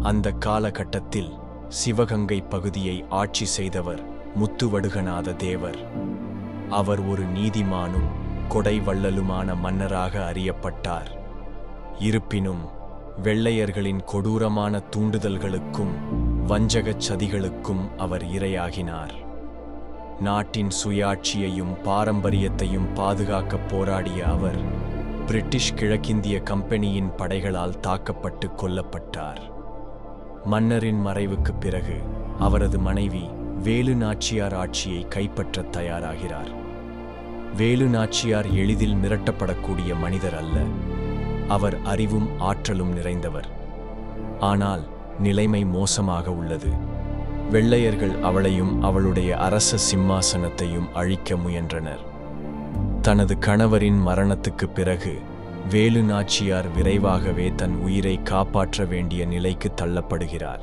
அந்த காலகட்டத்தில் சிவகங்கை பகுதியை ஆட்சி செய்தவர் முத்துவடுகநாத தேவர். அவர் ஒரு நீதிமானும் கொடை வள்ளலுமான மன்னராக அறியப்பட்டார். இருப்பினும் வெள்ளையர்களின் கொடூரமான தூண்டுதல்களுக்கும் வஞ்சகச் சதிகளுக்கும் அவர் இரையாகினார். நாட்டின் சுயாட்சியையும் பாரம்பரியத்தையும் பாதுகாக்கப் போராடிய அவர் பிரிட்டிஷ் கிழக்கிந்திய கம்பெனியின் படைகளால் தாக்கப்பட்டு கொல்லப்பட்டார். மன்னரின் மறைவுக்குப் பிறகு அவரது மனைவி வேலு நாச்சியார் ஆட்சியை கைப்பற்றத் தயாராகிறார். வேலு நாச்சியார் எளிதில் மிரட்டப்படக்கூடிய மனிதர் அல்ல. அவர் அறிவும் ஆற்றலும் நிறைந்தவர். ஆனால் நிலைமை மோசமாக உள்ளது. வெள்ளையர்கள் அவளையும் அவளுடைய அரச சிம்மாசனத்தையும் அழிக்க முயன்றனர். தனது கணவரின் மரணத்துக்குப் பிறகு வேலு நாச்சியார் விரைவாகவே தன் உயிரை காப்பாற்ற வேண்டிய நிலைக்கு தள்ளப்படுகிறார்.